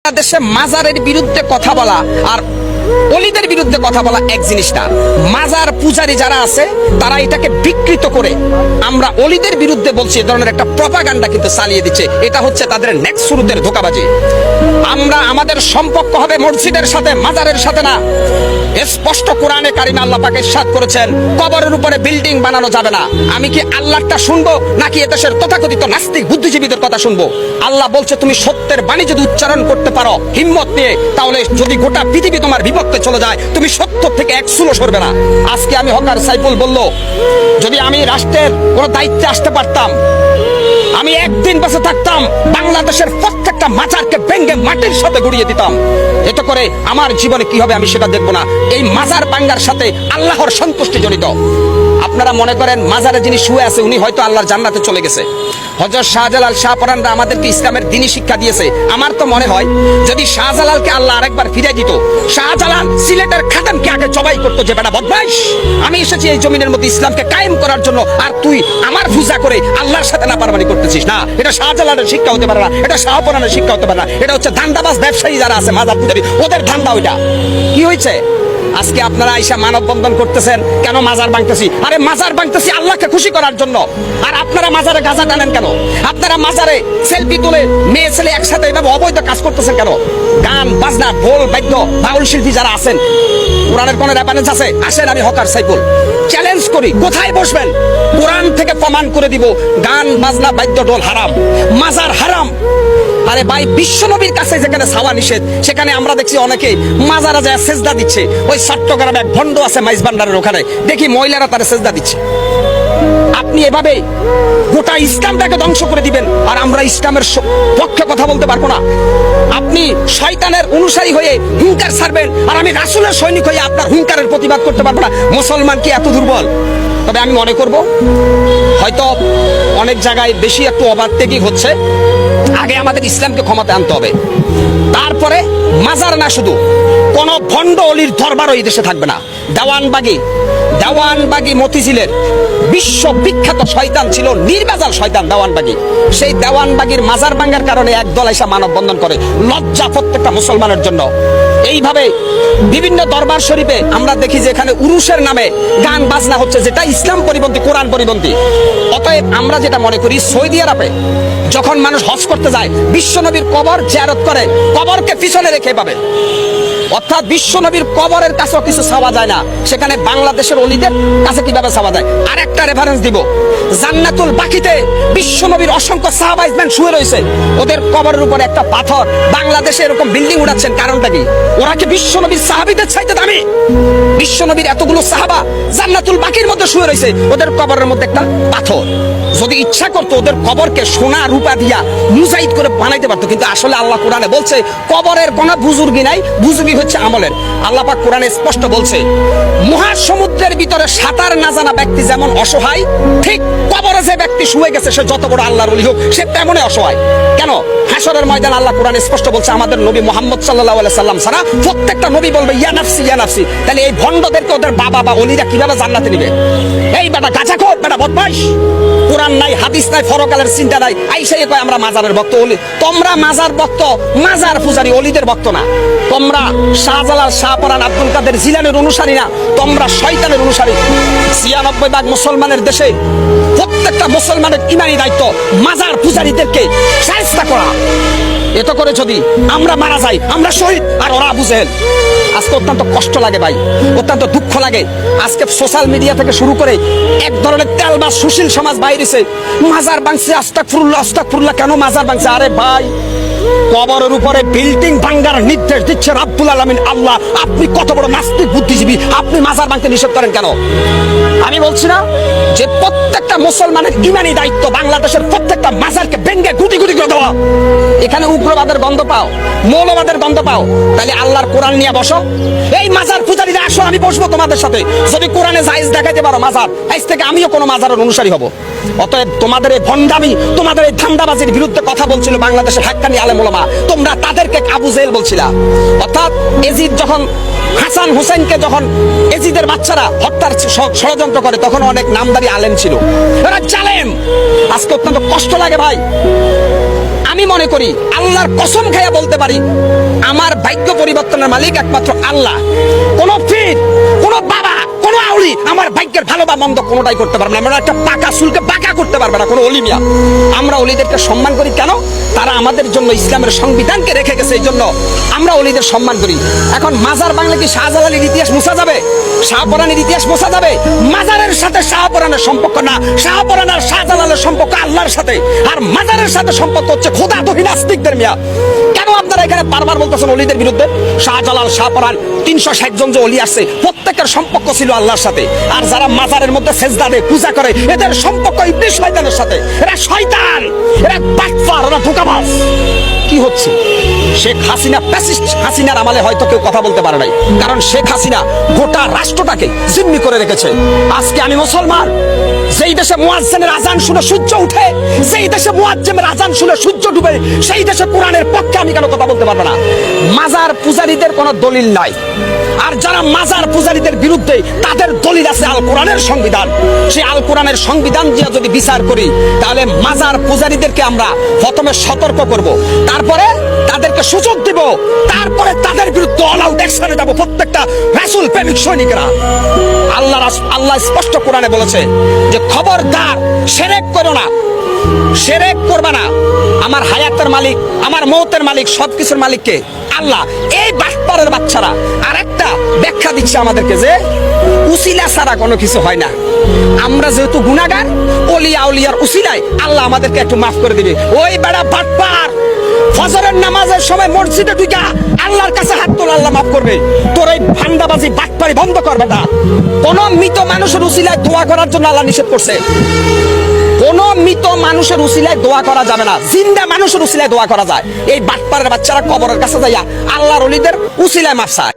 বাংলাদেশে মাজারের বিরুদ্ধে কথা বলা আর অলিদের বিরুদ্ধে কথা বলা এক জিনিস না। মাজার পূজারী যারা আছে তারা এটাকে বিকৃত করে আমরা অলিদের বিরুদ্ধে বলছি, এই ধরনের একটা প্রপাগান্ডা কিন্তু চালিয়ে দিচ্ছে। এটা হচ্ছে তাদের নেক্সট শুরুতের ধোঁকাবাজি। আমরা আমাদের সম্পর্ক হবে মসজিদের সাথে, মাজারের সাথে না। স্পষ্ট কোরআনে কারিমে আল্লাহ পাক ইরশাদ করেছেন কবরের উপরে বিল্ডিং বানানো যাবে না। আমি কি আল্লাহটা শুনবো নাকি এদেশের তথাকথিত নাস্তিক বুদ্ধিজীবীদের কথা শুনবো? আল্লাহ বলছে তুমি সত্যের বাণী যদি উচ্চারণ করতে পারো হিম্মত নিয়ে, তাহলে যদি গোটা পৃথিবী তোমার বিপক্ষে চলে যায় তুমি সত্য থেকে এক চুলো সরবে না। আজকে আমি হকার সাইফুল বলল, যদি আমি রাষ্ট্রের কোন দায়িত্বে আসতে পারতাম, আমি একদিন বেঁচে থাকতাম বাংলাদেশের প্রত্যেকটা মাজারকে ভেঙে মাটির সাথে গুড়িয়ে দিতাম। এতে করে আমার জীবনে কি হবে আমি সেটা দেখবো না। এই মাজার ভাঙ্গার সাথে আল্লাহর সন্তুষ্টি জড়িত। আপনারা মনে করেন মাজারে যিনি শুয়ে আছে উনি হয়তো আল্লাহর জান্নাতে চলে গেছে। হযরত শাহজালাল শাহপরানরা আমাদেরকে ইসলামের দ্বীনি শিক্ষা দিয়েছে। আমার তো মনে হয় যদি শাহজালালকে আল্লাহ আরেকবার ফিরে দিত, শাহজালাল সিলেটের খাদেমকে আগে জবাই করতো যে বেটা বদমাইশ, আমি এসেছি এই জমিনের মধ্যে ইসলামকে কায়েম করার জন্য, আর তুই আমার পূজা করে আল্লাহর সাথে নাপারমানি করতেছিস। না, এটা শাহজালালের শিক্ষা হতে পারে না, এটা শাহপরানের শিক্ষা হতে পারে না। এটা হচ্ছে ধান্দাবাজ ব্যবসায়ী যারা আছে মাজার পূজারী, ওদের ধান্দা ওইটা। কি হয়েছে আজকে আপনারা আইসা মানববন্ধন করতেছেন কেন? মাজার ভাঙতেছি। আরে মাজার ভাঙতেছি আল্লাহকে খুশি করার জন্য। আর আপনারা মাজারে গাঁজা টানেন কেন? আপনারা মাজারে সেলফি তুলে মেয়ে ছেলে একসাথে এভাবে অবৈধ কাজ করতেছেন কেন? গান বাজনা ঢোল বাদ্য বাউল শিল্পী যারা আছেন, কোরআনের কোন রেফারেন্স আছে? আসেন আমি হকার সাইফুল চ্যালেঞ্জ করি, কোথায় বসবেন? কোরআন থেকে প্রমাণ করে দিব গান বাজনা বাদ্য ঢোল হারাম, মাজার হারাম। আরে ভাই, বিশ্বনবীর কাছে যেখানে ছাওয়া নিষেধ, সেখানে আমরা দেখছি অনেকে মাজারা যায় সেজদা দিচ্ছে। ওই চট্টগ্রামে এক ভণ্ড আছে মাইজ ভান্ডারের ওখানে, দেখি মহিলারা তারা সেজদা দিচ্ছে। আপনি এভাবে গোটা ইসলামটাকে ধ্বংস করে দিবেন আর আমরা ইসলামের পক্ষে কথা বলতে পারবো না। আপনি শয়তানের অনুসারী হয়ে হুঙ্কার ছাড়বেন আর আমি রাসূলের সৈনিক হয়ে আপনার হুঙ্কারের প্রতিবাদ করতে পারবো না। মুসলমান কি এত দুর্বল? তবে আমি মনে করব হয়তো অনেক জায়গায় বেশি একটু ওভারটেকিং হচ্ছে। আগে আমাদের ইসলামকে ক্ষমতা আনতে হবে, তারপরে মাজার না শুধু কোন ভণ্ড অলির দরবারও এই দেশে থাকবে না। দেওয়ানবাগী মতিঝিলের বিশ্ববিখ্যাত শয়তান ছিল, নির্বাজাল শয়তান দেওয়ানবাগী। সেই দেওয়ানবাগীর মাজার ভাঙ্গার কারণে একদল এসে মানববন্ধন করে, লজ্জা প্রত্যেকটা মুসলমানের জন্য। এইভাবে বিভিন্ন দরবার শরীফে আমরা দেখি যে এখানে উরুসের নামে গান বাজনা হচ্ছে, যেটা ইসলাম পরিপন্থী, কোরআন পরিপন্থী। অতএব আমরা যেটা মনে করি, সৌদি আরবে যখন মানুষ হজ করতে যায় বিশ্বনবীর কবর জিয়ারত করে, কবরকে পিছনে রেখে পাবে, অর্থাৎ বিশ্বনবীর কবরের কাছেও কিছু চাওয়া যায় না। সেখানে বাংলাদেশের অলিদের কাছে কিভাবে চাওয়া যায়? আর একটা রেফারেন্স দিব, জান্নাতুল বাকিতে বিশ্বনবীর অসংখ্য সাহাবাইজমান শুয়ে রয়েছে, ওদের কবরের উপরে একটা পাথর। বাংলাদেশে এরকম বিল্ডিং উঠাচ্ছেন, কারণটা কি? ওরা কি বিশ্বনবীর সাহাবীদের চাইতে দামি? বিশ্বনবীর এতগুলো সাহাবা জান্নাতুল বাকির মধ্যে শুয়ে রয়েছে, ওদের কবরের মধ্যে একটা পাথর। যদি ইচ্ছা করতো ওদের কবরকে সোনা রূপা দিয়া মুজাহিদ করে বানাইতে পারতো, কিন্তু আসলে আল্লাহ কোরআনে বলছে কবরের কোনো বুজুর্গি নাই, বুজুর্গি হচ্ছে আমলের। আল্লাহ পাক কোরআনে স্পষ্ট বলছে মহাসমুদ্রের ভিতরে সাঁতার না জানা ব্যক্তি যেমন অসহায়, ঠিক কবরে যে ব্যক্তি শুয়ে গেছে সে যত বড় আল্লাহর ওলি হোক সে তেমনই অসহায়। কেন? হাসরের ময়দান আল্লাহ কোরআনে স্পষ্ট বলছে আমাদের নবী মুহাম্মদ সাল্লাল্লাহু আলাইহি সাল্লাম ছাড়া প্রত্যেকটা নবী বলবে ইয়া নাফসি ইয়া নাফসি। তাহলে এই ভণ্ডদেরকে ওদের বাবা বা ওলিরা কিভাবে জান্নাতে নিবে? এই বেটা গাঁজাখোর, বেটা বদমাইশ, কোরআন নাই, হাদিস নাই, ফরকালের চিন্তা নাই, আইসাই কয় আমরা মাজারের ভক্ত। ওলি তোমরা মাজার ভক্ত, মাজার পূজারী, অলিদের ভক্ত না। তোমরা শাহজালাল শাহপরান আব্দুল কাদের জিলানের অনুসারী না, তোমরা শয়তানের অনুসারী। ৯৬% মুসলমানের দেশে প্রত্যেকটা মুসলমানের ইমানি দায়িত্ব মাজার পূজারীদেরকে শায়েস্তা করা। এত করে যদি আমরা মারা যাই আমরা শহীদ আর ওরা আবু জেহেল। আজকে অত্যন্ত কষ্ট লাগে ভাই, অত্যন্ত দুঃখ লাগে। আজকে সোশ্যাল মিডিয়া থেকে শুরু করে এক ধরনের তেলবাজ সুশীল সমাজ বাইরেছে, মাজার ভাঙছে, আস্তাগফিরুল্লাহ আস্তাগফিরুল্লাহ। কেন মাজার ভাঙছে? আরে ভাই, কবরের উপরে বিল্ডিং ভাঙ্গার নির্দেশ দিচ্ছে রাব্বুল আলামিন আল্লাহ। আপনি কত বড় নাস্তিক বুদ্ধিজীবী, আপনি মাজার ভাঙতে নিষেধ করেন কেন? আমি বলছি না যে প্রত্যেকটা মুসলমানের ইমানি দায়িত্ব বাংলাদেশের প্রত্যেকটা মাজারকে ভেঙে গুটি গুটি করে দেওয়া। এখানে উগ্রবাদের গন্ধ পাও, মৌলবাদের গন্ধ পাও, তাহলে আল্লাহর কোরআন নিয়ে বসো। এই মাজার পূজারীরা আসো, আমি বসবো তোমাদের সাথে। যদি কোরআনে জায়েজ দেখাইতে পারো মাজার, আজ থেকে আমিও কোনো মাজারের অনুসারী হব। অতএব তোমাদের এই ভণ্ডামি, তোমাদের এই ধান্দাবাজির বিরুদ্ধে কথা বলছিল বাংলাদেশের হাক্কানি আলেম ওলামা। তোমরা তাদেরকে আবু জেহেল বলছিলা। অর্থাৎ এজিদ যখন হাসান হুসেনকে যখন এজিদের বাচ্চারা হত্যার ষড়যন্ত্র করে, তখন অনেক নামদারি আলেম ছিল, এরা জালেম। আজকে অত্যন্ত কষ্ট লাগে ভাই। আমি মনে করি আল্লাহর কসম খাইয়া বলতে পারি ভাগ্য পরিবর্তনের মালিক একমাত্র আল্লাহ। কোন পীর, কোন বাবা, কোন আউলি আমার ভাগ্যের ভালো বা মন্দ কোনোটাই করতে পারবে না। আমরা একটা পাকা চুলকে বাঁকা করতে পারবে না কোনো অলিমিয়া। আমরা অলিদেরকে সম্মান করি কেন? তারা আমাদের জন্য ইসলামের সংবিধানকে রেখে গেছে, এই জন্য আমরা অলিদের সম্মান করি। এখন মাজার বাংলা কি শাহজালালের ইতিহাস মুছা যাবে? শাহপরানের ইতিহাস মুছা যাবে? মাজারের সাথে শাহপরানের সম্পর্ক না, শাহপরান আর শাহজালালের সম্পর্ক আল্লাহর সাথে, আর মাজারের সাথে সম্পর্ক হচ্ছে খোদা তহিন নাস্তিকদের। মিয়া কেন আপনারা এখানে বারবার বলতেছেন অলিদের বিরুদ্ধে? শাহজালাল, শাহপরান 360 জন যে অলি আসছে প্রত্যেকের সম্পর্ক ছিল আল্লাহর সাথে। আর যারা মাজারের মধ্যে সেজদা দেয়, পূজা করে, এদের সম্পর্ক ইবলিস শয়তানের সাথে। এরা শয়তান, এরা বাটপার, এরা ধোঁকাবাজ। কি হচ্ছে? শেখ হাসিনা ফ্যাসিস্ট হাসিনার আমলে হয়তো কেউ কথা বলতে পারে নাই, কারণ শেখ হাসিনা গোটা রাষ্ট্রটাকে জিম্মি করে রেখেছে। আজকে আমি মুসলমান, যেই দেশে মুয়াজ্জিনের আজান শুনে সূর্য উঠে, যেই দেশে মুয়াজ্জিনের আজান শুনে সূর্য ডুবে, সেই দেশে কোরআনের পক্ষে আমি কেন কথা বলতে পারবো না? মাজার পূজারীদের কোনো দলিল নাই, আর যারা মাজার পূজারীদের বিরুদ্ধে তাদের দলিল আছে আল কোরআনের সংবিধান। সেই আল কোরআনের সংবিধান দিয়ে যদি বিচার করি, তাহলে মাজার পূজারীদেরকে আমরা প্রথমে সতর্ক করব, তারপরে তাদেরকে সুযোগ দিব, তারপরে তাদের বিরুদ্ধে অল আউট অ্যাকশনে যাব প্রত্যেকটা রাসূল প্রেমিক সৈনিকরা। আল্লাহ স্পষ্ট কোরআনে বলেছে যে খবরদার শিরক করো না, শিরক করবে না। আমার হায়াতের মালিক, আমার মওতের মালিক, সবকিছুর মালিককে আল্লাহ। এই বাটপারের বাচ্চারা আরেকটা ব্যাখ্যা দিচ্ছে আমাদেরকে যে উসিলা ছাড়া কোনো কিছু হয় না। আমরা যেহেতু গুনাহগার, ওলিয়া আউলিয়ার উসিলায় আল্লাহ আমাদেরকে একটু মাফ করে দিবে। ওই বেড়া বাটপার, ফজরের নামাজের সময় মসজিদে ঢুকা আল্লাহর কাছে হাত তোলা, আল্লাহ মাফ করবে। তোর এই ভান্ডাবাজি বাটপারি বন্ধ করবে না। কোন মৃত মানুষের উসিলায় দোয়া করার জন্য আল্লাহ নিষেধ করছে। কোন মৃত মানুষের উসিলায় দোয়া করা যাবে না, জিন্দা মানুষের উসিলায় দোয়া করা যায়। এই বাটপারের বাচ্চারা কবরের কাছে যাইয়া আল্লাহর ওলিদের উসিলায় মাফ চায়।